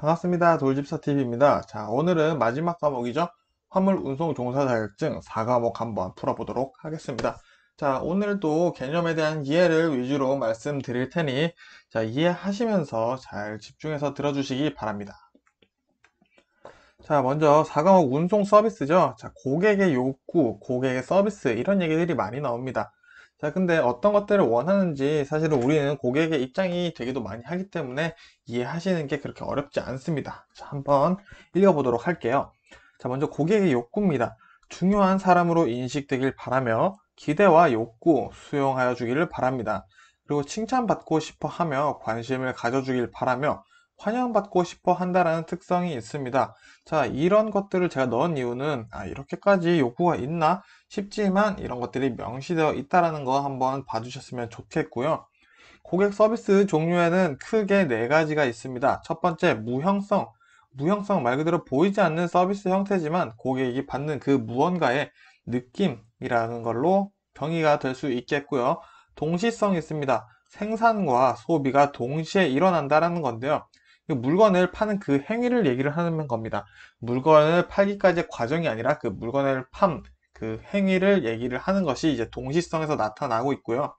반갑습니다. 돌집사TV입니다. 자, 오늘은 마지막 과목이죠. 화물 운송 종사 자격증 4과목 한번 풀어보도록 하겠습니다. 자, 오늘도 개념에 대한 이해를 위주로 말씀드릴 테니, 자, 이해하시면서 잘 집중해서 들어주시기 바랍니다. 자, 먼저 4과목 운송 서비스죠. 자, 고객의 욕구, 고객의 서비스, 이런 얘기들이 많이 나옵니다. 자, 근데 어떤 것들을 원하는지 사실은 우리는 고객의 입장이 되기도 많이 하기 때문에 이해하시는 게 그렇게 어렵지 않습니다. 자, 한번 읽어보도록 할게요. 자, 먼저 고객의 욕구입니다. 중요한 사람으로 인식되길 바라며 기대와 욕구 수용하여 주기를 바랍니다. 그리고 칭찬받고 싶어 하며 관심을 가져주길 바라며 환영받고 싶어 한다라는 특성이 있습니다. 자, 이런 것들을 제가 넣은 이유는 이렇게까지 욕구가 있나 싶지만 이런 것들이 명시되어 있다는 거 한번 봐주셨으면 좋겠고요. 고객 서비스 종류에는 크게 네 가지가 있습니다. 첫 번째, 무형성. 무형성 말 그대로 보이지 않는 서비스 형태지만 고객이 받는 그 무언가의 느낌이라는 걸로 정의가 될 수 있겠고요. 동시성이 있습니다. 생산과 소비가 동시에 일어난다는 건데요. 물건을 파는 그 행위를 얘기를 하는 겁니다. 물건을 팔기까지의 과정이 아니라 그 물건을 그 행위를 얘기를 하는 것이 이제 동시성에서 나타나고 있고요.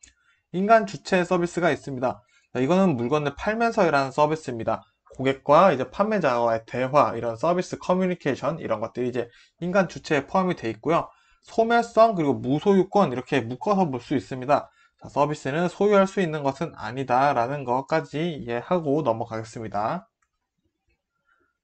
인간 주체 서비스가 있습니다. 이거는 물건을 팔면서 일하는 서비스입니다. 고객과 이제 판매자와의 대화, 이런 서비스 커뮤니케이션, 이런 것들이 이제 인간 주체에 포함이 되어 있고요. 소멸성, 그리고 무소유권, 이렇게 묶어서 볼 수 있습니다. 자, 서비스는 소유할 수 있는 것은 아니다라는 것까지 이해하고 넘어가겠습니다.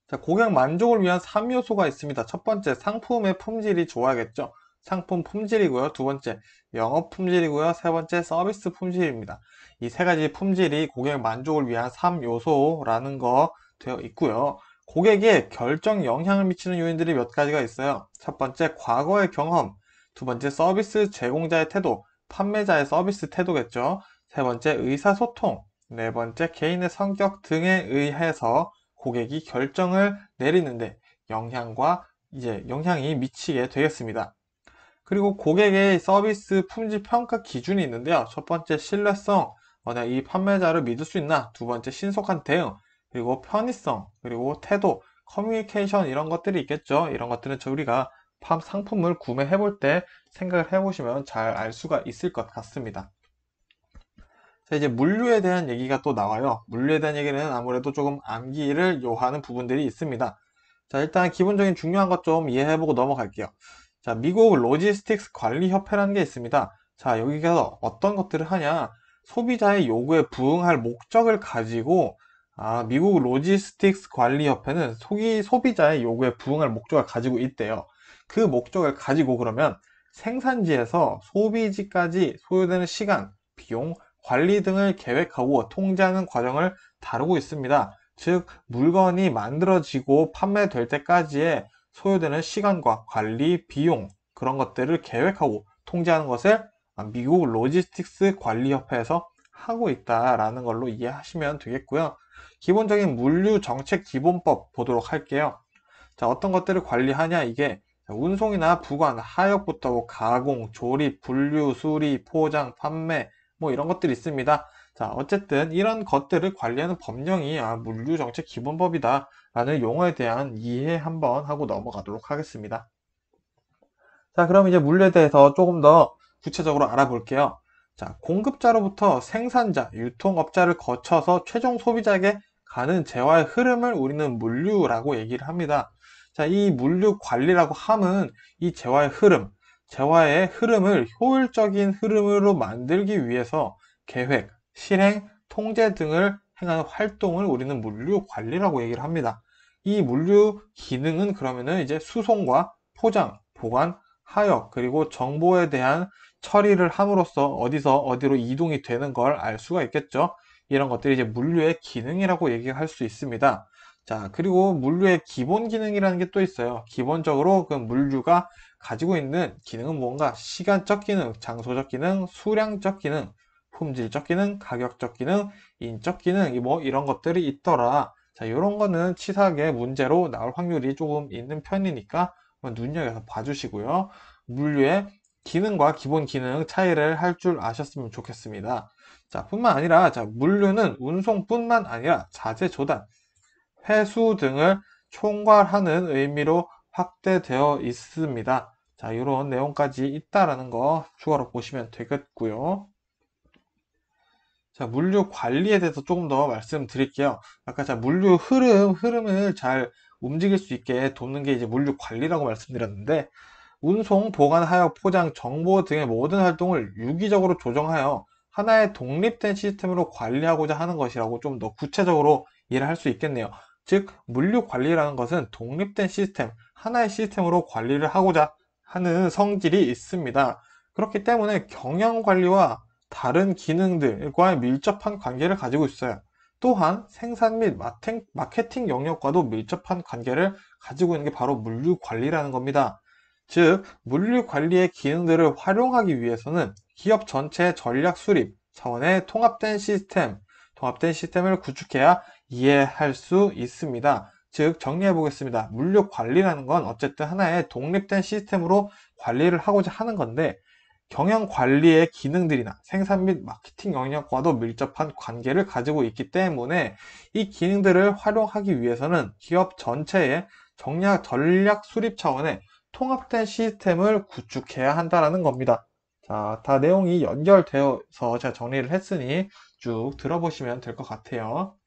자, 고객 만족을 위한 3요소가 있습니다. 첫 번째, 상품의 품질이 좋아야겠죠. 상품 품질이고요. 두 번째, 영업 품질이고요. 세 번째, 서비스 품질입니다. 이 세 가지 품질이 고객 만족을 위한 3요소라는 거 되어 있고요. 고객에 결정 영향을 미치는 요인들이 몇 가지가 있어요. 첫 번째, 과거의 경험. 두 번째, 서비스 제공자의 태도. 판매자의 서비스 태도겠죠. 세 번째, 의사소통. 네 번째, 개인의 성격 등에 의해서 고객이 결정을 내리는데 영향이 미치게 되겠습니다. 그리고 고객의 서비스 품질 평가 기준이 있는데요. 첫 번째, 신뢰성. 내가 이 판매자를 믿을 수 있나? 두 번째, 신속한 대응. 그리고 편의성. 그리고 태도, 커뮤니케이션, 이런 것들이 있겠죠. 이런 것들은 우리가 상품을 구매해 볼 때 생각을 해보시면 잘 알 수가 있을 것 같습니다. 자, 이제 물류에 대한 얘기가 또 나와요. 물류에 대한 얘기는 아무래도 조금 암기를 요하는 부분들이 있습니다. 자, 일단 기본적인 중요한 것 좀 이해해보고 넘어갈게요. 자, 미국 로지스틱스 관리협회라는 게 있습니다. 자, 여기가 어떤 것들을 하냐? 소비자의 요구에 부응할 목적을 가지고, 미국 로지스틱스 관리협회는 소비자의 요구에 부응할 목적을 가지고 있대요. 그 목적을 가지고 그러면 생산지에서 소비지까지 소요되는 시간, 비용, 관리 등을 계획하고 통제하는 과정을 다루고 있습니다. 즉, 물건이 만들어지고 판매될 때까지의 소요되는 시간과 관리, 비용, 그런 것들을 계획하고 통제하는 것을 미국 로지스틱스 관리협회에서 하고 있다라는 걸로 이해하시면 되겠고요. 기본적인 물류 정책 기본법 보도록 할게요. 자, 어떤 것들을 관리하냐, 이게 운송이나 부관, 하역부터 가공, 조립, 분류, 수리, 포장, 판매, 이런 것들이 있습니다. 자, 어쨌든 이런 것들을 관리하는 법령이 물류정책 기본법이다 라는 용어에 대한 이해 한번 하고 넘어가도록 하겠습니다. 자, 그럼 이제 물류에 대해서 조금 더 구체적으로 알아볼게요. 자, 공급자로부터 생산자, 유통업자를 거쳐서 최종 소비자에게 가는 재화의 흐름을 우리는 물류라고 얘기를 합니다. 자, 이 물류 관리라고 함은 이 재화의 흐름을 효율적인 흐름으로 만들기 위해서 계획, 실행, 통제 등을 행하는 활동을 우리는 물류 관리라고 얘기를 합니다. 이 물류 기능은 그러면은 이제 수송과 포장, 보관, 하역, 그리고 정보에 대한 처리를 함으로써 어디서 어디로 이동이 되는 걸 알 수가 있겠죠. 이런 것들이 이제 물류의 기능이라고 얘기할 수 있습니다. 자, 그리고 물류의 기본 기능이라는 게 또 있어요. 기본적으로 그 물류가 가지고 있는 기능은 뭔가 시간적 기능, 장소적 기능, 수량적 기능, 품질적 기능, 가격적 기능, 인적 기능, 이런 것들이 있더라. 자, 이런 거는 치사하게 문제로 나올 확률이 조금 있는 편이니까 눈여겨서 봐주시고요. 물류의 기능과 기본 기능 차이를 할 줄 아셨으면 좋겠습니다. 자, 뿐만 아니라, 자, 물류는 운송뿐만 아니라 자재 조달, 회수 등을 총괄하는 의미로 확대되어 있습니다. 자, 이런 내용까지 있다라는 거 추가로 보시면 되겠고요. 자, 물류 관리에 대해서 조금 더 말씀드릴게요. 아까 자, 물류 흐름을 잘 움직일 수 있게 돕는 게 이제 물류 관리라고 말씀드렸는데, 운송, 보관, 하역, 포장, 정보 등의 모든 활동을 유기적으로 조정하여 하나의 독립된 시스템으로 관리하고자 하는 것이라고 좀 더 구체적으로 이해를 할 수 있겠네요. 즉, 물류 관리라는 것은 독립된 시스템, 하나의 시스템으로 관리를 하고자 하는 성질이 있습니다. 그렇기 때문에 경영 관리와 다른 기능들과 밀접한 관계를 가지고 있어요. 또한 생산 및 마케팅 영역과도 밀접한 관계를 가지고 있는 게 바로 물류 관리라는 겁니다. 즉, 물류 관리의 기능들을 활용하기 위해서는 기업 전체의 전략 수립 차원의 통합된 시스템을 구축해야 이해할 수 있습니다. 즉, 정리해 보겠습니다. 물류 관리라는 건 어쨌든 하나의 독립된 시스템으로 관리를 하고자 하는 건데, 경영 관리의 기능들이나 생산 및 마케팅 영역과도 밀접한 관계를 가지고 있기 때문에 이 기능들을 활용하기 위해서는 기업 전체의 전략 수립 차원의 통합된 시스템을 구축해야 한다는 겁니다. 자, 다 내용이 연결되어서 제가 정리를 했으니 쭉 들어보시면 될 것 같아요.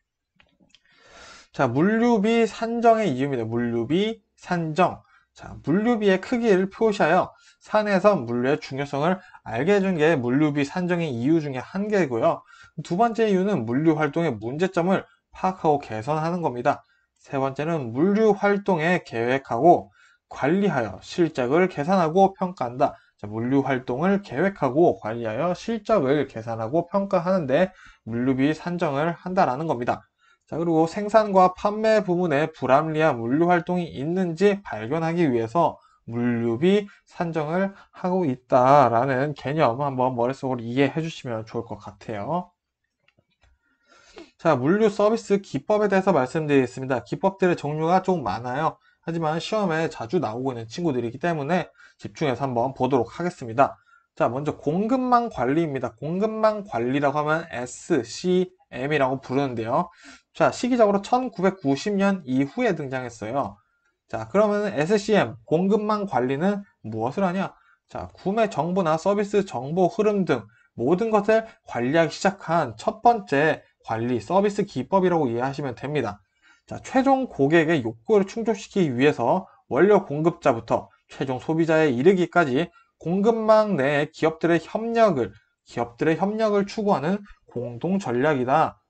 자, 물류비 산정의 이유입니다. 물류비 산정. 자, 물류비의 크기를 표시하여 사내에서 물류의 중요성을 알게 해준 게 물류비 산정의 이유 중에 한 개고요. 두 번째 이유는 물류 활동의 문제점을 파악하고 개선하는 겁니다. 세 번째는 물류 활동에 계획하고 관리하여 실적을 계산하고 평가한다. 자, 물류 활동을 계획하고 관리하여 실적을 계산하고 평가하는데 물류비 산정을 한다라는 겁니다. 자, 그리고 생산과 판매 부문에 불합리한 물류 활동이 있는지 발견하기 위해서 물류비 산정을 하고 있다라는 개념 한번 머릿속으로 이해해 주시면 좋을 것 같아요. 자, 물류 서비스 기법에 대해서 말씀드리겠습니다. 기법들의 종류가 좀 많아요. 하지만 시험에 자주 나오고 있는 친구들이기 때문에 집중해서 한번 보도록 하겠습니다. 자, 먼저 공급망 관리입니다. 공급망 관리라고 하면 SCM이라고 부르는데요. 자, 시기적으로 1990년 이후에 등장했어요. 자, 그러면 SCM, 공급망 관리는 무엇을 하냐? 자, 구매 정보나 서비스 정보 흐름 등 모든 것을 관리하기 시작한 첫 번째 관리 서비스 기법이라고 이해하시면 됩니다. 자, 최종 고객의 욕구를 충족시키기 위해서 원료 공급자부터 최종 소비자에 이르기까지 공급망 내 기업들의 협력을 추구하는 공동 전략이다.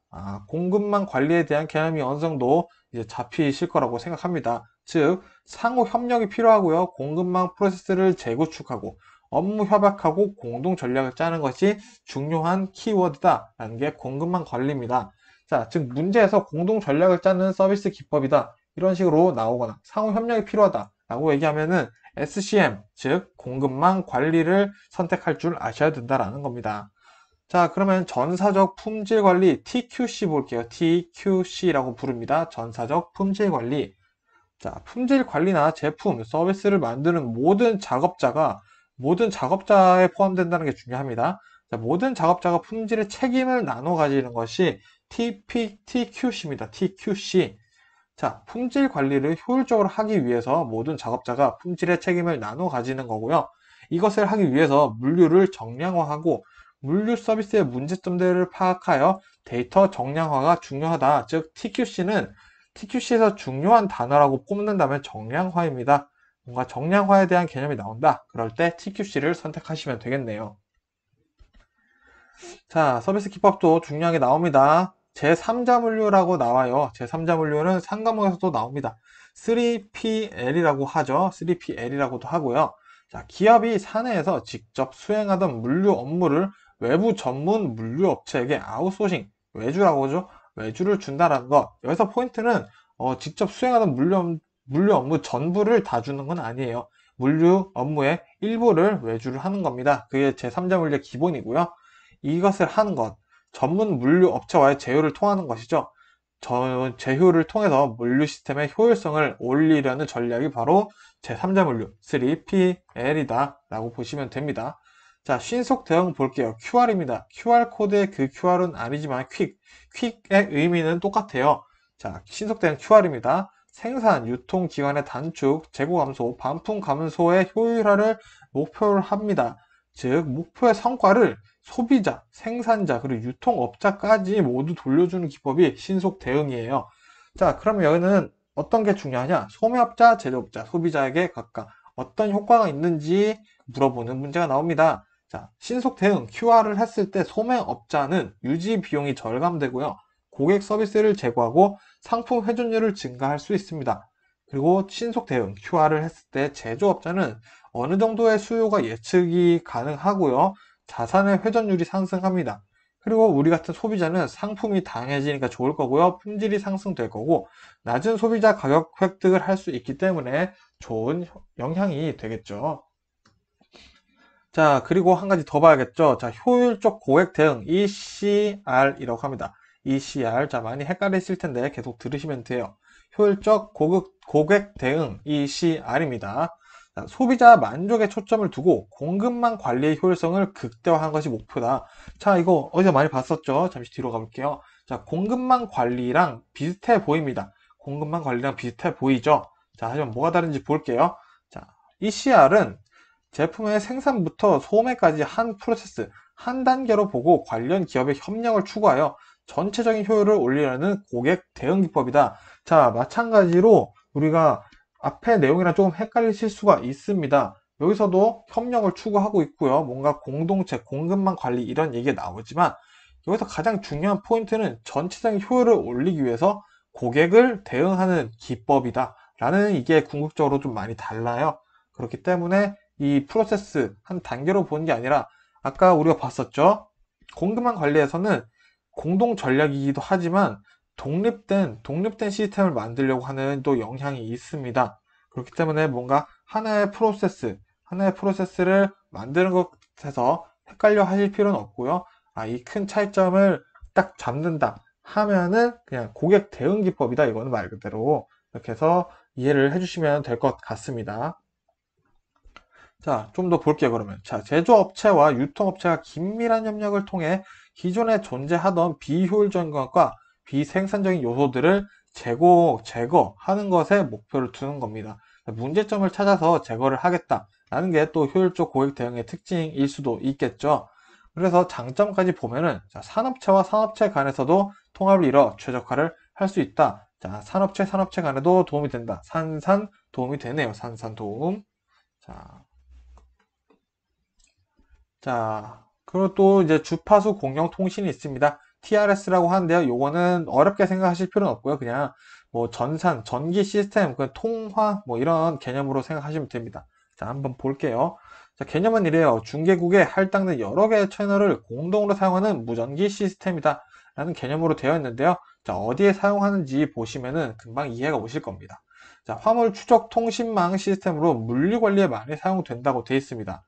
공급망 관리에 대한 개념이 어느 정도 이제 잡히실 거라고 생각합니다. 즉, 상호 협력이 필요하고요. 공급망 프로세스를 재구축하고 업무 협약하고 공동 전략을 짜는 것이 중요한 키워드다라는 게 공급망 관리입니다. 자, 즉 문제에서 공동 전략을 짜는 서비스 기법이다. 이런 식으로 나오거나 상호 협력이 필요하다라고 얘기하면은 SCM, 즉 공급망 관리를 선택할 줄 아셔야 된다라는 겁니다. 자, 그러면 전사적 품질 관리 TQC 볼게요. TQC라고 부릅니다. 전사적 품질 관리. 자, 품질 관리나 제품, 서비스를 만드는 모든 작업자에 포함된다는 게 중요합니다. 자, 모든 작업자가 품질의 책임을 나눠 가지는 것이 TQC입니다. TQC. 자, 품질 관리를 효율적으로 하기 위해서 모든 작업자가 품질의 책임을 나눠 가지는 거고요. 이것을 하기 위해서 물류를 정량화하고 물류 서비스의 문제점들을 파악하여 데이터 정량화가 중요하다. 즉, TQC에서 중요한 단어라고 꼽는다면 정량화입니다. 뭔가 정량화에 대한 개념이 나온다. 그럴 때 TQC를 선택하시면 되겠네요. 자, 서비스 기법도 중요하게 나옵니다. 제3자 물류라고 나와요. 제3자 물류는 상과목에서도 나옵니다. 3PL이라고 하죠. 3PL이라고도 하고요. 자, 기업이 사내에서 직접 수행하던 물류 업무를 외부 전문 물류 업체에게 아웃소싱, 외주라고 하죠. 외주를 준다라는 것. 여기서 포인트는 직접 수행하던 물류 업무 전부를 다 주는 건 아니에요. 물류 업무의 일부를 외주를 하는 겁니다. 그게 제3자 물류의 기본이고요. 이것을 하는 것, 전문 물류 업체와의 제휴를 통하는 것이죠. 제휴를 통해서 물류 시스템의 효율성을 올리려는 전략이 바로 제3자 물류 3PL이다 라고 보시면 됩니다. 자, 신속 대응 볼게요. QR입니다. QR코드의 그 QR은 아니지만 퀵의 의미는 똑같아요. 자, 신속 대응 QR입니다. 생산, 유통 기간의 단축, 재고 감소, 반품 감소의 효율화를 목표로 합니다. 즉, 목표의 성과를 소비자, 생산자, 그리고 유통업자까지 모두 돌려주는 기법이 신속 대응이에요. 자, 그러면 여기는 어떤 게 중요하냐? 소매업자, 제조업자, 소비자에게 각각 어떤 효과가 있는지 물어보는 문제가 나옵니다. 자, 신속 대응 QR을 했을 때 소매업자는 유지 비용이 절감되고요. 고객 서비스를 제고하고 상품 회전율을 증가할 수 있습니다. 그리고 신속 대응 QR을 했을 때 제조업자는 어느 정도의 수요가 예측이 가능하고요. 자산의 회전율이 상승합니다. 그리고 우리 같은 소비자는 상품이 다양해지니까 좋을 거고요. 품질이 상승될 거고 낮은 소비자 가격 획득을 할 수 있기 때문에 좋은 영향이 되겠죠. 자, 그리고 한 가지 더 봐야겠죠. 자, 효율적 고객 대응 ECR이라고 합니다. ECR. 자, 많이 헷갈리실 텐데 계속 들으시면 돼요. 효율적 고객 대응 ECR입니다. 자, 소비자 만족에 초점을 두고 공급망 관리의 효율성을 극대화한 것이 목표다. 자, 이거 어디서 많이 봤었죠? 잠시 뒤로 가볼게요. 자, 공급망 관리랑 비슷해 보입니다. 공급망 관리랑 비슷해 보이죠? 자, 하지만 뭐가 다른지 볼게요. 자, ECR은 제품의 생산부터 소매까지 한 프로세스, 한 단계로 보고 관련 기업의 협력을 추구하여 전체적인 효율을 올리려는 고객 대응 기법이다. 자, 마찬가지로 우리가 앞에 내용이랑 조금 헷갈리실 수가 있습니다. 여기서도 협력을 추구하고 있고요. 뭔가 공동체, 공급망 관리 이런 얘기가 나오지만 여기서 가장 중요한 포인트는 전체적인 효율을 올리기 위해서 고객을 대응하는 기법이다. 라는 이게 궁극적으로 좀 많이 달라요. 그렇기 때문에 이 프로세스 한 단계로 보는 게 아니라 아까 우리가 봤었죠. 공급망 관리에서는 공동 전략이기도 하지만 독립된 시스템을 만들려고 하는 또 영향이 있습니다. 그렇기 때문에 뭔가 하나의 프로세스를 만드는 것에서 헷갈려 하실 필요는 없고요. 아, 이 큰 차이점을 딱 잡는다 하면은 그냥 고객 대응 기법이다. 이거는 말 그대로 이렇게 해서 이해를 해주시면 될 것 같습니다. 자, 좀 더 볼게요, 그러면. 자, 제조업체와 유통업체가 긴밀한 협력을 통해 기존에 존재하던 비효율적인 것과 비생산적인 요소들을 제거하는 것에 목표를 두는 겁니다. 문제점을 찾아서 제거를 하겠다라는 게 또 효율적 고객 대응의 특징일 수도 있겠죠. 그래서 장점까지 보면은, 자, 산업체와 산업체 간에서도 통합을 이뤄 최적화를 할 수 있다. 자, 산업체 간에도 도움이 된다. 도움이 되네요. 도움. 자, 자, 그리고 또 이제 주파수 공영 통신이 있습니다. TRS라고 하는데요. 요거는 어렵게 생각하실 필요는 없고요. 그냥 뭐 전기 시스템, 그 통화 뭐 이런 개념으로 생각하시면 됩니다. 자, 한번 볼게요. 자, 개념은 이래요. 중계국에 할당된 여러 개의 채널을 공동으로 사용하는 무전기 시스템이다. 라는 개념으로 되어 있는데요. 자, 어디에 사용하는지 보시면은 금방 이해가 오실 겁니다. 자, 화물 추적 통신망 시스템으로 물류 관리에 많이 사용된다고 되어 있습니다.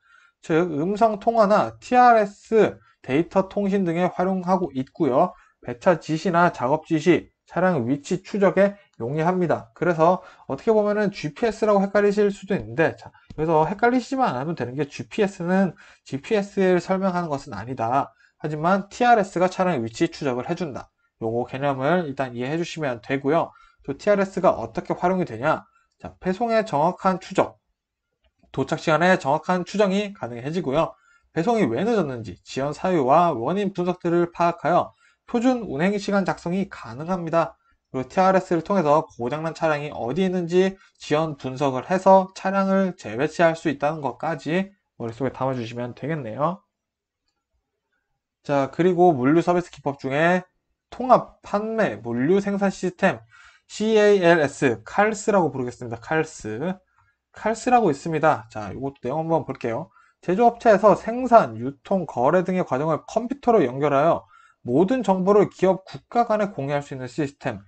즉 음성 통화나 TRS 데이터 통신 등에 활용하고 있고요. 배차 지시나 작업 지시, 차량 위치 추적에 용이합니다. 그래서 어떻게 보면은 GPS라고 헷갈리실 수도 있는데, 자, 그래서 헷갈리시지만 않으면 되는 게 GPS는 GPS를 설명하는 것은 아니다. 하지만 TRS가 차량의 위치 추적을 해준다. 요거 개념을 일단 이해해 주시면 되고요. 또 TRS가 어떻게 활용이 되냐? 자, 배송의 정확한 추적, 도착 시간에 정확한 추정이 가능해지고요. 배송이 왜 늦었는지 지연 사유와 원인 분석들을 파악하여 표준 운행 시간 작성이 가능합니다. 그리고 TRS를 통해서 고장난 차량이 어디 있는지 지연 분석을 해서 차량을 재배치할 수 있다는 것까지 머릿속에 담아주시면 되겠네요. 자, 그리고 물류 서비스 기법 중에 통합 판매 물류 생산 시스템 CALS라고 부르겠습니다. 칼스라고 있습니다. 자, 이것도 내용 한번 볼게요. 제조업체에서 생산, 유통, 거래 등의 과정을 컴퓨터로 연결하여 모든 정보를 기업 국가 간에 공유할 수 있는 시스템.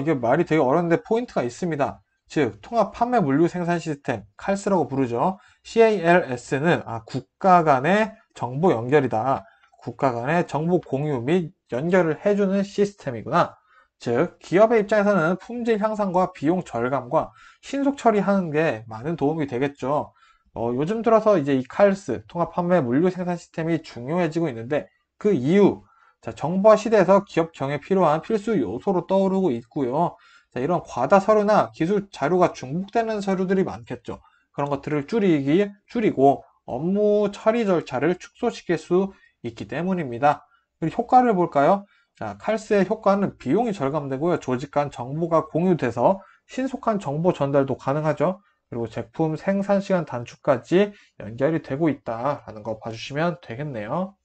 이게 말이 되게 어려운데 포인트가 있습니다. 즉, 통합 판매 물류 생산 시스템, 칼스라고 부르죠. CALS는 국가 간의 정보 연결이다. 국가 간의 정보 공유 및 연결을 해주는 시스템이구나. 즉, 기업의 입장에서는 품질 향상과 비용 절감과 신속 처리하는 게 많은 도움이 되겠죠. 요즘 들어서 이제 이 칼스, 통합 판매 물류 생산 시스템이 중요해지고 있는데 그 이유, 자, 정보화 시대에서 기업 경영에 필요한 필수 요소로 떠오르고 있고요. 자, 이런 과다 서류나 기술 자료가 중복되는 서류들이 많겠죠. 그런 것들을 줄이고 업무 처리 절차를 축소시킬 수 있기 때문입니다. 그리고 효과를 볼까요? 자, 칼스의 효과는 비용이 절감되고요. 조직 간 정보가 공유돼서 신속한 정보 전달도 가능하죠. 그리고 제품 생산 시간 단축까지 연결이 되고 있다라는 거 봐주시면 되겠네요.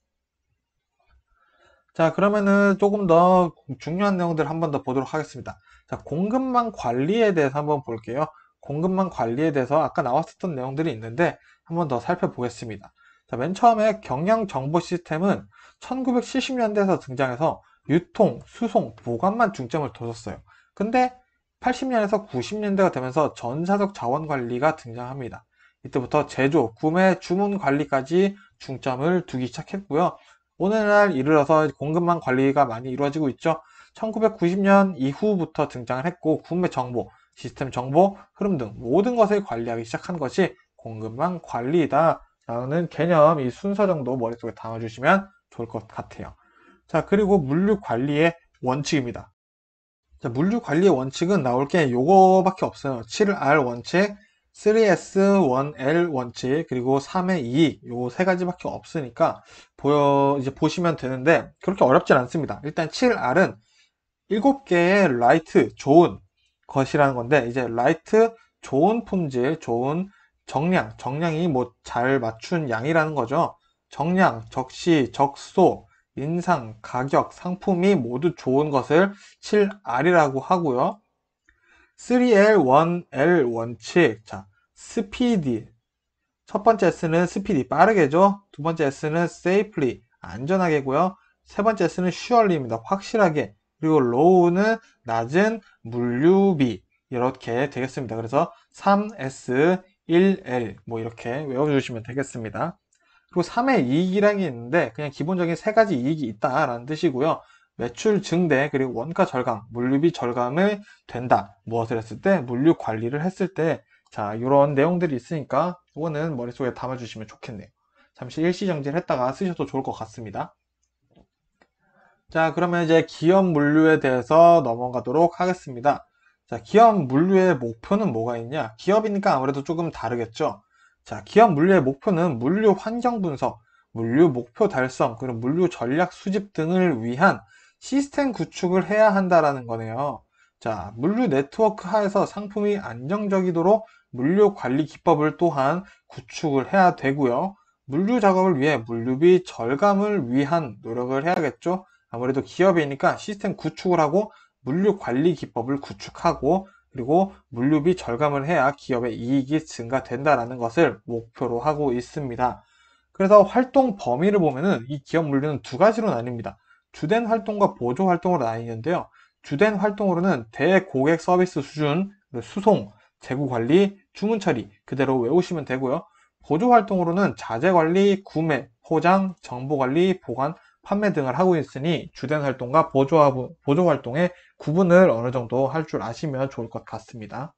자, 그러면은 조금 더 중요한 내용들 한 번 더 보도록 하겠습니다. 자, 공급망 관리에 대해서 한번 볼게요. 공급망 관리에 대해서 아까 나왔었던 내용들이 있는데 한 번 더 살펴보겠습니다. 자, 맨 처음에 경영 정보 시스템은 1970년대에서 등장해서 유통, 수송, 보관만 중점을 뒀었어요. 근데 80년에서 90년대가 되면서 전사적 자원 관리가 등장합니다. 이때부터 제조, 구매, 주문 관리까지 중점을 두기 시작했고요. 오늘날 이르러서 공급망 관리가 많이 이루어지고 있죠. 1990년 이후부터 등장을 했고 구매 정보, 시스템 정보, 흐름 등 모든 것을 관리하기 시작한 것이 공급망 관리다 라는 개념, 이 순서 정도 머릿속에 담아주시면 좋을 것 같아요. 자, 그리고 물류 관리의 원칙입니다. 자, 물류 관리의 원칙은 나올 게 요거밖에 없어요. 7R 원칙, 3S, 1L 원칙, 그리고 3의 2, 요 세 가지밖에 없으니까 이제 보시면 되는데 그렇게 어렵진 않습니다. 일단 7R은 7개의 라이트, 좋은 것이라는 건데 이제 라이트, 좋은 품질, 좋은 정량이 뭐 잘 맞춘 양이라는 거죠. 정량, 적시, 적소, 인상, 가격, 상품이 모두 좋은 것을 7R이라고 하고요. 3L, 1L 원칙. 자, 스피디. 첫 번째 S는 스피디, 빠르게죠. 두 번째 S는 safely, 안전하게고요. 세 번째 S는 surely입니다. 확실하게. 그리고 low는 낮은 물류비. 이렇게 되겠습니다. 그래서 3S, 1L 뭐 이렇게 외워주시면 되겠습니다. 그리고 3의 이익이라는 게 있는데 그냥 기본적인 세 가지 이익이 있다라는 뜻이고요. 매출 증대, 그리고 원가 절감, 물류비 절감을 된다. 무엇을 했을 때? 물류 관리를 했을 때. 자, 이런 내용들이 있으니까 이거는 머릿속에 담아주시면 좋겠네요. 잠시 일시정지를 했다가 쓰셔도 좋을 것 같습니다. 자, 그러면 이제 기업 물류에 대해서 넘어가도록 하겠습니다. 자, 기업 물류의 목표는 뭐가 있냐? 기업이니까 아무래도 조금 다르겠죠. 자, 기업 물류의 목표는 물류 환경 분석, 물류 목표 달성, 그리고 물류 전략 수집 등을 위한 시스템 구축을 해야 한다라는 거네요. 자, 물류 네트워크 하에서 상품이 안정적이도록 물류 관리 기법을 또한 구축을 해야 되고요. 물류 작업을 위해 물류비 절감을 위한 노력을 해야겠죠. 아무래도 기업이니까 시스템 구축을 하고 물류 관리 기법을 구축하고 그리고 물류비 절감을 해야 기업의 이익이 증가된다라는 것을 목표로 하고 있습니다. 그래서 활동 범위를 보면은 이 기업 물류는 두 가지로 나뉩니다. 주된 활동과 보조 활동으로 나뉘는데요. 주된 활동으로는 대고객 서비스 수준, 수송, 재고 관리, 주문 처리 그대로 외우시면 되고요. 보조 활동으로는 자재 관리, 구매, 포장, 정보 관리, 보관, 판매 등을 하고 있으니 주된 활동과 보조 활동의 구분을 어느 정도 할 줄 아시면 좋을 것 같습니다.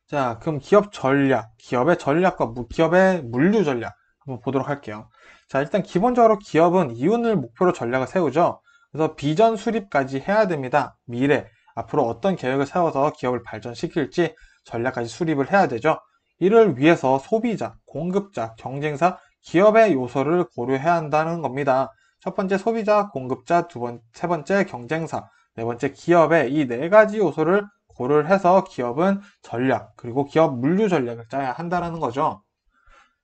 자, 그럼 기업 전략, 기업의 전략과 기업의 물류 전략 한번 보도록 할게요. 자, 일단 기본적으로 기업은 이윤을 목표로 전략을 세우죠. 그래서 비전 수립까지 해야 됩니다. 미래, 앞으로 어떤 계획을 세워서 기업을 발전시킬지 전략까지 수립을 해야 되죠. 이를 위해서 소비자, 공급자, 경쟁사, 기업의 요소를 고려해야 한다는 겁니다. 첫 번째 소비자, 공급자, 세 번째 경쟁사, 네 번째 기업의 이 네 가지 요소를 고려를 해서 기업은 전략, 그리고 기업 물류 전략을 짜야 한다는 거죠.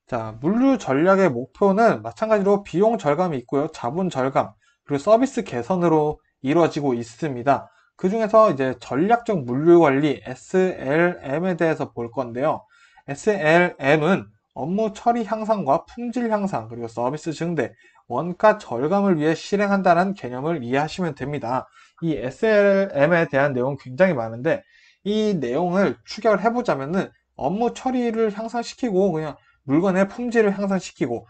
자, 물류 전략의 목표는 마찬가지로 비용 절감이 있고요. 자본 절감, 그리고 서비스 개선으로 이루어지고 있습니다. 그 중에서 이제 전략적 물류 관리 SLM에 대해서 볼 건데요. SLM은 업무 처리 향상과 품질 향상, 그리고 서비스 증대, 원가 절감을 위해 실행한다는 개념을 이해하시면 됩니다. 이 SLM에 대한 내용 굉장히 많은데 이 내용을 축약을 해보자면은 업무 처리를 향상시키고 그냥 물건의 품질을 향상시키고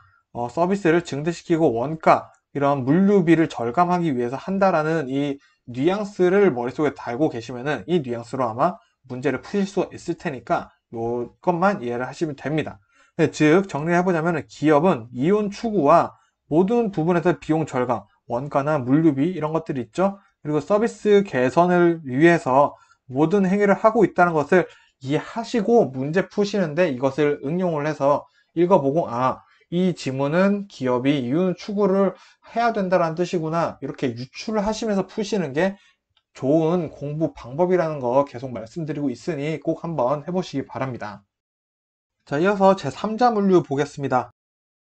서비스를 증대시키고 원가 이런 물류비를 절감하기 위해서 한다라는 이 뉘앙스를 머릿속에 달고 계시면은 이 뉘앙스로 아마 문제를 푸실 수 있을 테니까 이것만 이해를 하시면 됩니다. 즉 정리를 해보자면 기업은 이윤 추구와 모든 부분에서 비용 절감, 원가나 물류비 이런 것들이 있죠. 그리고 서비스 개선을 위해서 모든 행위를 하고 있다는 것을 이해하시고 문제 푸시는데 이것을 응용을 해서 읽어보고, 이 지문은 기업이 이윤 추구를 해야 된다는 뜻이구나, 이렇게 유출을 하시면서 푸시는 게 좋은 공부 방법이라는 거 계속 말씀드리고 있으니 꼭 한번 해보시기 바랍니다. 자, 이어서 제3자 물류 보겠습니다.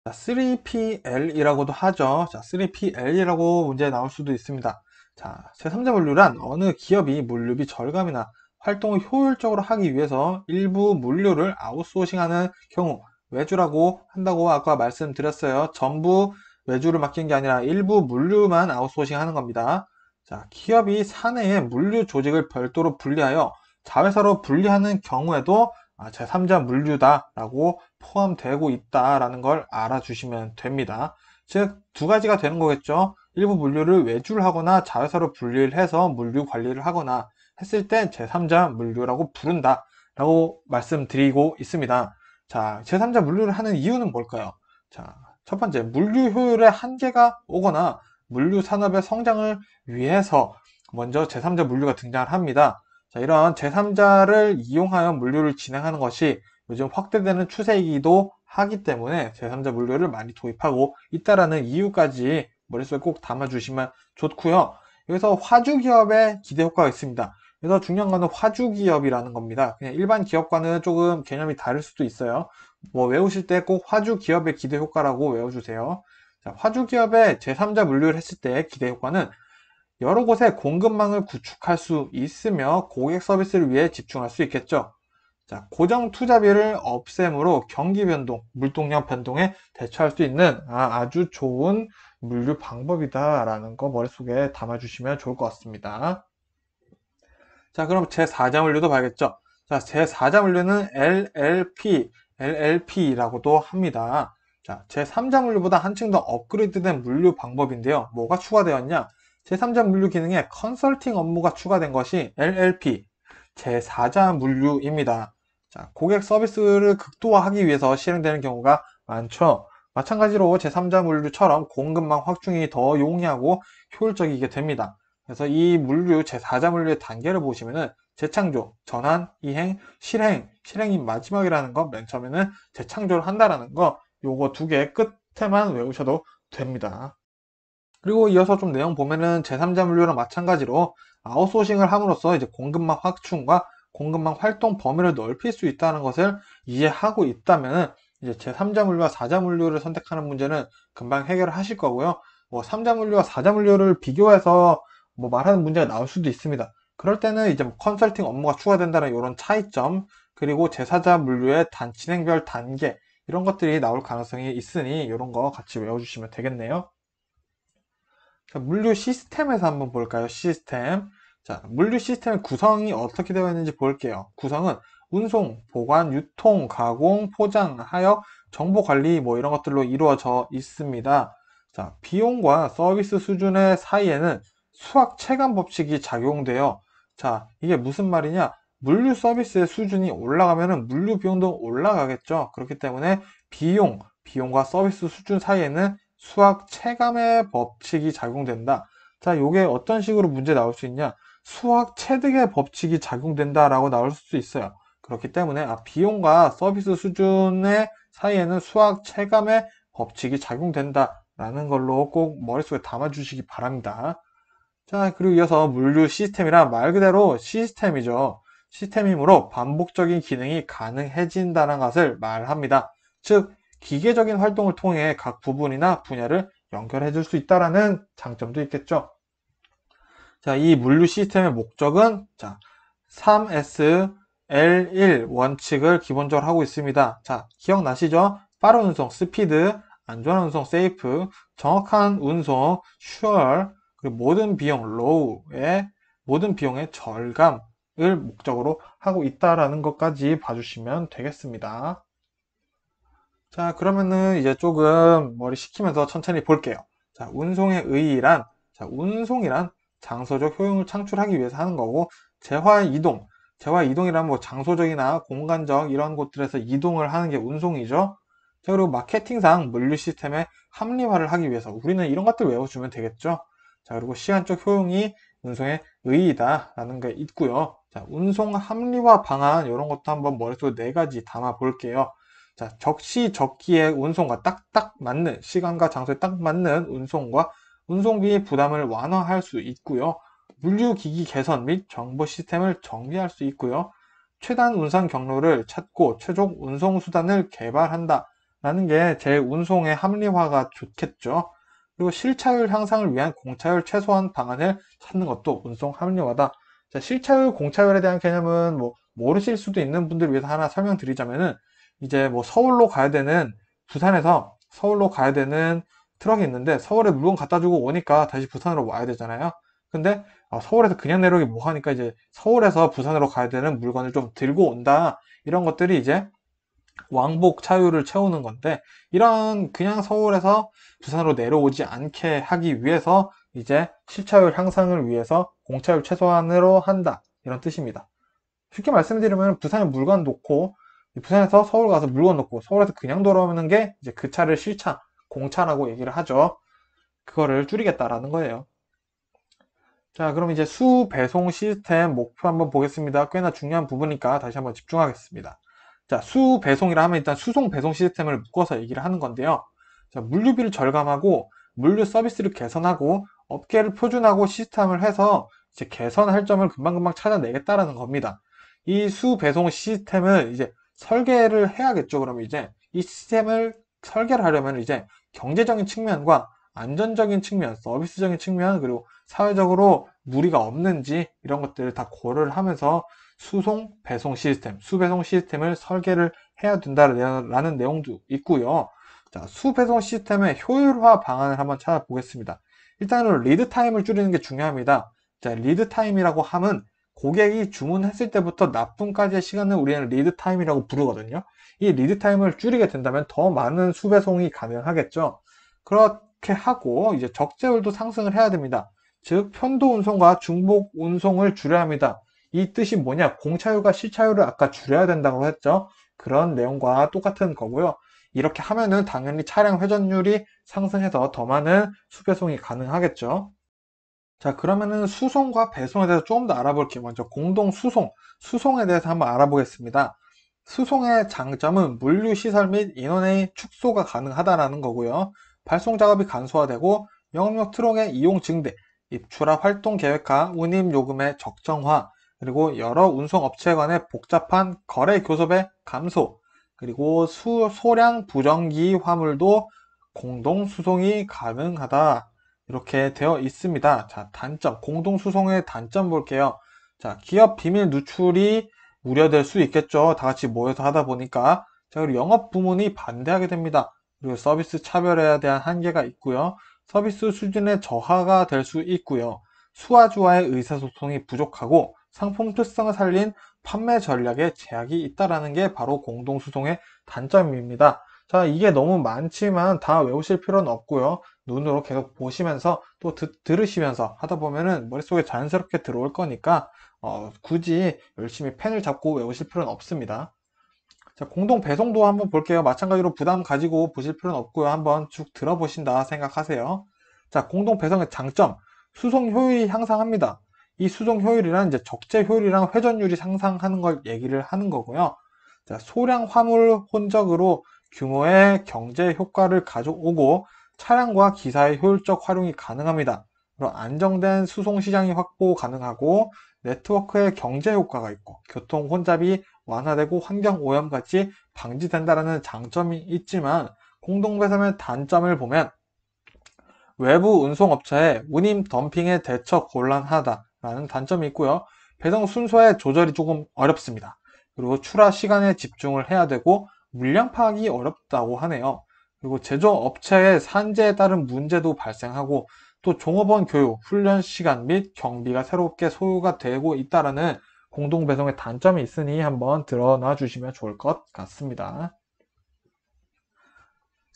자, 3PL이라고도 하죠. 자, 3PL이라고 문제 나올 수도 있습니다. 자, 제3자 물류란 어느 기업이 물류비 절감이나 활동을 효율적으로 하기 위해서 일부 물류를 아웃소싱하는 경우 외주라고 한다고 아까 말씀드렸어요. 전부 외주를 맡긴 게 아니라 일부 물류만 아웃소싱하는 겁니다. 자, 기업이 사내에 물류 조직을 별도로 분리하여 자회사로 분리하는 경우에도 제3자 물류다라고 포함되고 있다라는 걸 알아주시면 됩니다. 즉, 두 가지가 되는 거겠죠. 일부 물류를 외주를 하거나 자회사로 분리를 해서 물류 관리를 하거나 했을 때 제3자 물류라고 부른다 라고 말씀드리고 있습니다. 자, 제3자 물류를 하는 이유는 뭘까요? 자, 첫 번째, 물류 효율에 한계가 오거나 물류 산업의 성장을 위해서 먼저 제3자 물류가 등장을 합니다. 자, 이런 제3자를 이용하여 물류를 진행하는 것이 요즘 확대되는 추세이기도 하기 때문에 제3자 물류를 많이 도입하고 있다라는 이유까지 머릿속에 꼭 담아주시면 좋고요. 여기서 화주기업의 기대 효과가 있습니다. 그래서 중요한 거는 화주기업이라는 겁니다. 그냥 일반 기업과는 조금 개념이 다를 수도 있어요. 뭐 외우실 때 꼭 화주기업의 기대 효과라고 외워주세요. 자, 화주기업의 제3자 물류를 했을 때 기대 효과는 여러 곳에 공급망을 구축할 수 있으며 고객 서비스를 위해 집중할 수 있겠죠. 자, 고정 투자비를 없앰으로 경기 변동, 물동량 변동에 대처할 수 있는 아주 좋은 물류 방법이다라는 거 머릿속에 담아주시면 좋을 것 같습니다. 자, 그럼 제4자 물류도 봐야겠죠. 자, 제4자 물류는 LLP라고도 합니다. 자, 제3자 물류보다 한층 더 업그레이드된 물류 방법인데요. 뭐가 추가되었냐? 제3자 물류 기능에 컨설팅 업무가 추가된 것이 LLP, 제4자 물류입니다. 자, 고객 서비스를 극도화하기 위해서 실행되는 경우가 많죠. 마찬가지로 제3자 물류처럼 공급망 확충이 더 용이하고 효율적이게 됩니다. 그래서 이 물류, 제4자 물류의 단계를 보시면은 재창조, 전환, 이행, 실행이 마지막이라는 거, 맨 처음에는 재창조를 한다라는 거, 요거 두 개 끝에만 외우셔도 됩니다. 그리고 이어서 좀 내용 보면은 제3자 물류랑 마찬가지로 아웃소싱을 함으로써 이제 공급망 확충과 공급망 활동 범위를 넓힐 수 있다는 것을 이해하고 있다면은 이제 제3자 물류와 4자 물류를 선택하는 문제는 금방 해결을 하실 거고요. 뭐 3자 물류와 4자 물류를 비교해서 뭐 말하는 문제가 나올 수도 있습니다. 그럴 때는 이제 뭐 컨설팅 업무가 추가된다는 이런 차이점, 그리고 제4자 물류의 진행별 단계, 이런 것들이 나올 가능성이 있으니 이런 거 같이 외워주시면 되겠네요. 자, 물류 시스템에서 한번 볼까요? 시스템. 자, 물류 시스템의 구성이 어떻게 되어 있는지 볼게요. 구성은 운송, 보관, 유통, 가공, 포장, 하역, 정보 관리 뭐 이런 것들로 이루어져 있습니다. 자, 비용과 서비스 수준의 사이에는 수학 체감 법칙이 작용돼요. 자, 이게 무슨 말이냐? 물류 서비스의 수준이 올라가면은 물류 비용도 올라가겠죠. 그렇기 때문에 비용과 서비스 수준 사이에는 수학 체감의 법칙이 작용된다. 자, 요게 어떤 식으로 문제 나올 수 있냐? 수학 체득의 법칙이 작용된다라고 나올 수 있어요. 그렇기 때문에 비용과 서비스 수준의 사이에는 수학 체감의 법칙이 작용된다라는 걸로 꼭 머릿속에 담아주시기 바랍니다. 자, 그리고 이어서 물류 시스템이란 말 그대로 시스템이죠. 시스템이므로 반복적인 기능이 가능해진다는 것을 말합니다. 즉, 기계적인 활동을 통해 각 부분이나 분야를 연결해 줄 수 있다는 장점도 있겠죠. 자, 이 물류 시스템의 목적은 3S L1 원칙을 기본적으로 하고 있습니다. 자, 기억나시죠? 빠른 운송, 스피드, 안전한 운송, 세이프, 정확한 운송, 슈얼, 그리고 모든 비용, 로우의 모든 비용의 절감을 목적으로 하고 있다라는 것까지 봐주시면 되겠습니다. 자, 그러면은 이제 조금 머리 식히면서 천천히 볼게요. 자, 운송이란 장소적 효용을 창출하기 위해서 하는 거고, 재화이동이란 뭐 장소적이나 공간적 이런 곳들에서 이동을 하는 게 운송이죠. 자, 그리고 마케팅상 물류 시스템의 합리화를 하기 위해서 우리는 이런 것들 외워주면 되겠죠. 자, 그리고 시간적 효용이 운송의 의의다라는 게 있고요. 자, 운송 합리화 방안 이런 것도 한번 머릿속에 4가지 담아 볼게요. 자, 적시적기의 운송과 딱딱 맞는 시간과 장소에 딱 맞는 운송과 운송비 부담을 완화할 수 있고요. 물류기기 개선 및 정보 시스템을 정비할 수 있고요. 최단 운송 경로를 찾고 최종 운송 수단을 개발한다 라는 게 제 운송의 합리화가 좋겠죠. 그리고 실차율 향상을 위한 공차율 최소한 방안을 찾는 것도 운송 합리화다. 자, 실차율, 공차율에 대한 개념은 뭐 모르실 수도 있는 분들을 위해서 하나 설명드리자면은 이제 뭐 서울로 가야 되는 부산에서 서울로 가야 되는 트럭이 있는데 서울에 물건 갖다 주고 오니까 다시 부산으로 와야 되잖아요. 근데 서울에서 그냥 내려오기 뭐하니까 이제 서울에서 부산으로 가야 되는 물건을 좀 들고 온다. 이런 것들이 이제 왕복 차율을 채우는 건데 이런 그냥 서울에서 부산으로 내려오지 않게 하기 위해서 이제 실차율 향상을 위해서 공차율 최소한으로 한다. 이런 뜻입니다. 쉽게 말씀드리면 부산에 물건 놓고 부산에서 서울 가서 물건 놓고 서울에서 그냥 돌아오는 게 이제 그 차를 실차, 공차라고 얘기를 하죠. 그거를 줄이겠다라는 거예요. 자, 그럼 이제 수배송 시스템 목표 한번 보겠습니다. 꽤나 중요한 부분이니까 다시 한번 집중하겠습니다. 자, 수배송이라 하면 일단 수송 배송 시스템을 묶어서 얘기를 하는 건데요. 자, 물류비를 절감하고 물류 서비스를 개선하고 업계를 표준하고 시스템을 해서 이제 개선할 점을 금방금방 찾아내겠다라는 겁니다. 이 수배송 시스템을 이제 설계를 해야겠죠. 그럼 이제 이 시스템을 설계를 하려면 이제 경제적인 측면과 안전적인 측면, 서비스적인 측면, 그리고 사회적으로 무리가 없는지 이런 것들을 다 고려를 하면서 수송, 배송 시스템, 수배송 시스템을 설계를 해야 된다라는 내용도 있고요. 자, 수배송 시스템의 효율화 방안을 한번 찾아보겠습니다. 일단은 리드 타임을 줄이는 게 중요합니다. 자, 리드 타임이라고 하면 고객이 주문했을 때부터 납품까지의 시간을 우리는 리드 타임이라고 부르거든요. 이 리드 타임을 줄이게 된다면 더 많은 수배송이 가능하겠죠. 그렇게 하고 이제 적재율도 상승을 해야 됩니다. 즉 편도 운송과 중복 운송을 줄여야 합니다. 이 뜻이 뭐냐? 공차율과 실차율을 아까 줄여야 된다고 했죠. 그런 내용과 똑같은 거고요. 이렇게 하면은 당연히 차량 회전율이 상승해서 더 많은 수배송이 가능하겠죠. 자, 그러면은 수송과 배송에 대해서 조금 더 알아볼게요. 먼저 공동 수송, 수송에 대해서 한번 알아보겠습니다. 수송의 장점은 물류 시설 및 인원의 축소가 가능하다라는 거고요. 발송 작업이 간소화되고 영업용 트럭의 이용 증대, 입출하 활동 계획화, 운임 요금의 적정화, 그리고 여러 운송 업체 간의 복잡한 거래 교섭의 감소, 그리고 소량 부정기 화물도 공동 수송이 가능하다. 이렇게 되어 있습니다. 자, 단점, 공동수송의 단점 볼게요. 자, 기업 비밀 누출이 우려될 수 있겠죠. 다 같이 모여서 하다 보니까. 자, 그리고 영업 부문이 반대하게 됩니다. 그리고 서비스 차별화에 대한 한계가 있고요. 서비스 수준의 저하가 될 수 있고요. 수화주와의 의사소통이 부족하고 상품 특성을 살린 판매 전략에 제약이 있다라는 게 바로 공동수송의 단점입니다. 자, 이게 너무 많지만 다 외우실 필요는 없고요. 눈으로 계속 보시면서 또 들으시면서 하다 보면은 머릿속에 자연스럽게 들어올 거니까 굳이 열심히 펜을 잡고 외우실 필요는 없습니다. 자, 공동 배송도 한번 볼게요. 마찬가지로 부담 가지고 보실 필요는 없고요. 한번 쭉 들어보신다 생각하세요. 자, 공동 배송의 장점, 수송 효율이 향상합니다. 이 수송 효율이란 이제 적재 효율이랑 회전율이 상승하는 걸 얘기를 하는 거고요. 자, 소량 화물 혼적으로 규모의 경제 효과를 가져오고 차량과 기사의 효율적 활용이 가능합니다. 그리고 안정된 수송 시장이 확보 가능하고 네트워크의 경제 효과가 있고 교통 혼잡이 완화되고 환경 오염같이 방지된다는 장점이 있지만 공동배송의 단점을 보면 외부 운송업체의 운임 덤핑에 대처 곤란하다라는 단점이 있고요. 배송 순서의 조절이 조금 어렵습니다. 그리고 출하 시간에 집중을 해야 되고 물량 파악이 어렵다고 하네요. 그리고 제조업체의 산재에 따른 문제도 발생하고 또 종업원 교육, 훈련 시간 및 경비가 새롭게 소요가 되고 있다라는 공동배송의 단점이 있으니 한번 드러나 주시면 좋을 것 같습니다.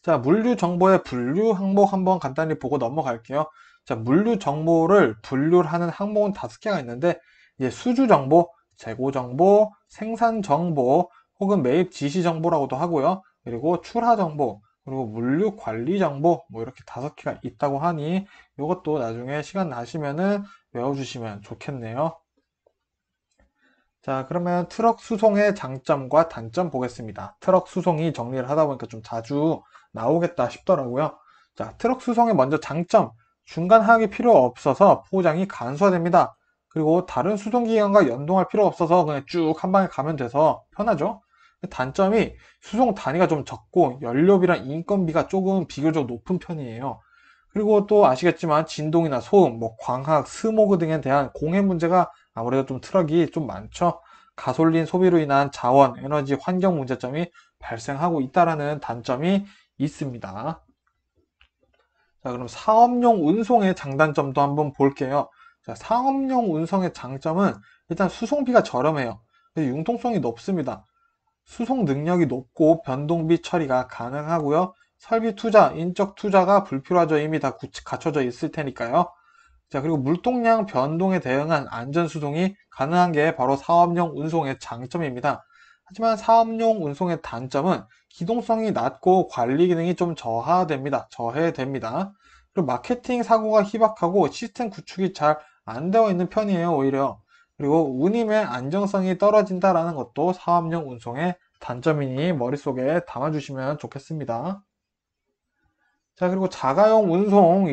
자, 물류 정보의 분류 항목 한번 간단히 보고 넘어갈게요. 자, 물류 정보를 분류를 하는 항목은 5개가 있는데 이제 수주 정보, 재고 정보, 생산 정보, 혹은 매입 지시 정보라고도 하고요. 그리고 출하 정보, 그리고 물류 관리 정보, 뭐 이렇게 5개가 있다고 하니 이것도 나중에 시간 나시면은 외워주시면 좋겠네요. 자, 그러면 트럭 수송의 장점과 단점 보겠습니다. 트럭 수송이 정리를 하다 보니까 좀 자주 나오겠다 싶더라고요. 자, 트럭 수송의 먼저 장점. 중간 하악이 필요 없어서 포장이 간소화됩니다. 그리고 다른 수송기관과 연동할 필요 없어서 그냥 쭉 한 방에 가면 돼서 편하죠. 단점이 수송 단위가 좀 적고 연료비랑 인건비가 조금 비교적 높은 편이에요. 그리고 또 아시겠지만 진동이나 소음, 뭐 광학, 스모그 등에 대한 공해 문제가 아무래도 좀 트럭이 좀 많죠. 가솔린 소비로 인한 자원, 에너지, 환경 문제점이 발생하고 있다라는 단점이 있습니다. 자, 그럼 사업용 운송의 장단점도 한번 볼게요. 자, 사업용 운송의 장점은 일단 수송비가 저렴해요. 융통성이 높습니다. 수송 능력이 높고 변동비 처리가 가능하고요. 설비 투자, 인적 투자가 불필요하죠. 이미 다 갖춰져 있을 테니까요. 자, 그리고 물동량 변동에 대응한 안전수송이 가능한 게 바로 사업용 운송의 장점입니다. 하지만 사업용 운송의 단점은 기동성이 낮고 관리 기능이 좀 저해됩니다. 그리고 마케팅 사고가 희박하고 시스템 구축이 잘 안 되어 있는 편이에요, 오히려. 그리고 운임의 안정성이 떨어진다라는 것도 사업용 운송의 단점이니 머릿속에 담아주시면 좋겠습니다. 자, 그리고 자가용 운송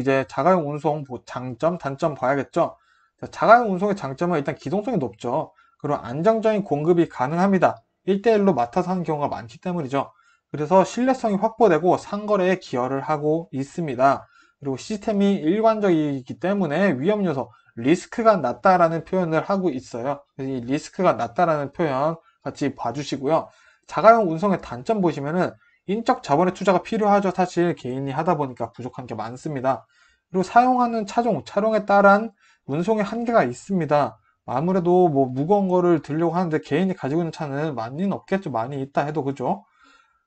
장점, 단점 봐야겠죠? 자, 자가용 운송의 장점은 일단 기동성이 높죠. 그리고 안정적인 공급이 가능합니다. 1대1로 맡아서 하는 경우가 많기 때문이죠. 그래서 신뢰성이 확보되고 상거래에 기여를 하고 있습니다. 그리고 시스템이 일관적이기 때문에 위험 요소, 리스크가 낮다라는 표현을 하고 있어요. 그래서 이 리스크가 낮다라는 표현 같이 봐주시고요. 자가용 운송의 단점 보시면은 인적 자본의 투자가 필요하죠. 사실 개인이 하다 보니까 부족한 게 많습니다. 그리고 사용하는 차량에 따른 운송의 한계가 있습니다. 아무래도 뭐 무거운 거를 들려고 하는데 개인이 가지고 있는 차는 많이는 없겠죠. 많이 있다 해도 그죠?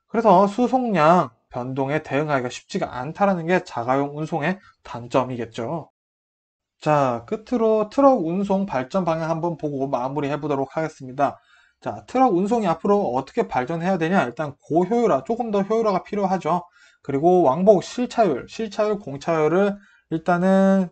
그래서 수송량 변동에 대응하기가 쉽지가 않다라는 게 자가용 운송의 단점이겠죠. 자, 끝으로 트럭 운송 발전 방향 한번 보고 마무리해 보도록 하겠습니다. 자, 트럭 운송이 앞으로 어떻게 발전해야 되냐? 일단 고효율화, 조금 더 효율화가 필요하죠. 그리고 왕복 실차율, 공차율을 일단은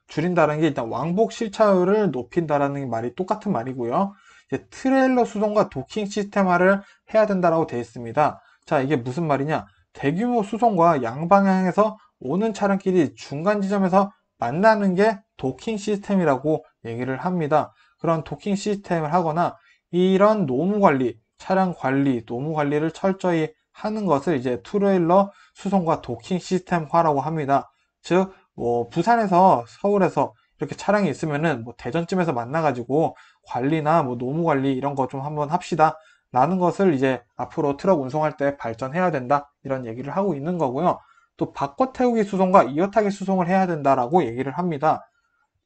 줄인다는 게 일단 왕복 실차율을 높인다라는 말이 똑같은 말이고요. 이제 트레일러 수송과 도킹 시스템화를 해야 된다라고 되어 있습니다. 자, 이게 무슨 말이냐? 대규모 수송과 양방향에서 오는 차량끼리 중간 지점에서 만나는 게 도킹 시스템이라고 얘기를 합니다. 그런 도킹 시스템을 하거나 이런 차량 관리, 노무 관리를 철저히 하는 것을 이제 트레일러 수송과 도킹 시스템화라고 합니다. 즉, 뭐 부산에서 서울에서 이렇게 차량이 있으면은 뭐 대전쯤에서 만나가지고 관리나 뭐 노무 관리 이런 거 좀 한번 합시다. 라는 것을 이제 앞으로 트럭 운송할 때 발전해야 된다. 이런 얘기를 하고 있는 거고요. 또 바꿔 태우기 수송과 이어 타기 수송을 해야 된다라고 얘기를 합니다.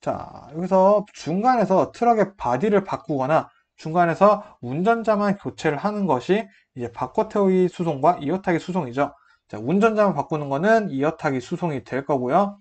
자, 여기서 중간에서 트럭의 바디를 바꾸거나 중간에서 운전자만 교체를 하는 것이 이제 바꿔 태우기 수송과 이어 타기 수송이죠. 자, 운전자만 바꾸는 거는 이어 타기 수송이 될 거고요.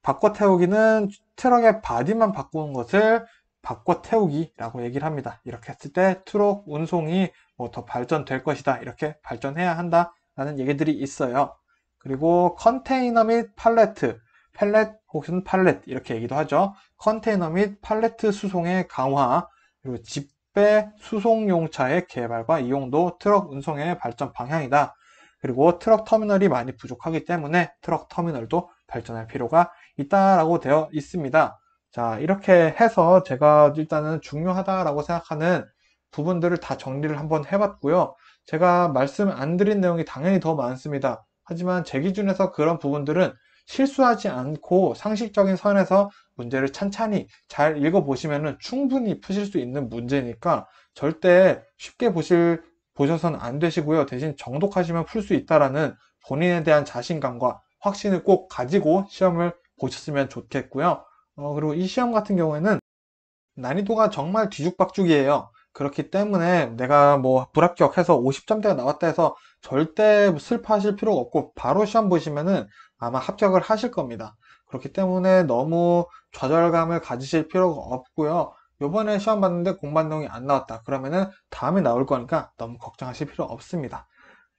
바꿔 태우기는 트럭의 바디만 바꾸는 것을 바꿔 태우기라고 얘기를 합니다. 이렇게 했을 때 트럭 운송이 뭐 더 발전될 것이다. 이렇게 발전해야 한다라는 얘기들이 있어요. 그리고 컨테이너 및 펠렛 혹은 팔렛 이렇게 얘기도 하죠. 컨테이너 및 팔레트 수송의 강화, 그리고 집배 수송용차의 개발과 이용도 트럭 운송의 발전 방향이다. 그리고 트럭 터미널이 많이 부족하기 때문에 트럭 터미널도 발전할 필요가 있다라고 되어 있습니다. 자, 이렇게 해서 제가 일단은 중요하다라고 생각하는 부분들을 다 정리를 한번 해봤고요. 제가 말씀 안 드린 내용이 당연히 더 많습니다. 하지만 제 기준에서 그런 부분들은 실수하지 않고 상식적인 선에서 문제를 찬찬히 잘 읽어보시면 충분히 푸실 수 있는 문제니까 절대 쉽게 보셔서는 안 되시고요. 대신 정독하시면 풀 수 있다라는 본인에 대한 자신감과 확신을 꼭 가지고 시험을 보셨으면 좋겠고요. 그리고 이 시험 같은 경우에는 난이도가 정말 뒤죽박죽이에요. 그렇기 때문에 내가 뭐 불합격해서 50점대가 나왔다 해서 절대 슬퍼하실 필요가 없고 바로 시험 보시면은 아마 합격을 하실 겁니다. 그렇기 때문에 너무 좌절감을 가지실 필요가 없고요. 요번에 시험 봤는데 공부한 내용이 안 나왔다. 그러면은 다음에 나올 거니까 너무 걱정하실 필요 없습니다.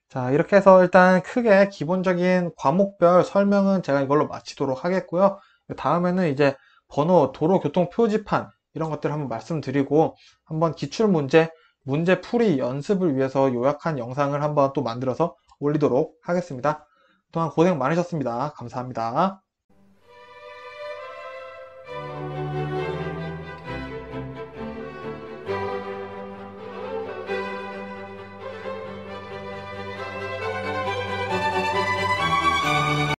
자, 이렇게 해서 일단 크게 기본적인 과목별 설명은 제가 이걸로 마치도록 하겠고요. 다음에는 이제 번호, 도로교통 표지판 이런 것들 한번 말씀드리고 한번 기출문제, 문제풀이 연습을 위해서 요약한 영상을 한번 또 만들어서 올리도록 하겠습니다. 그동안 고생 많으셨습니다. 감사합니다.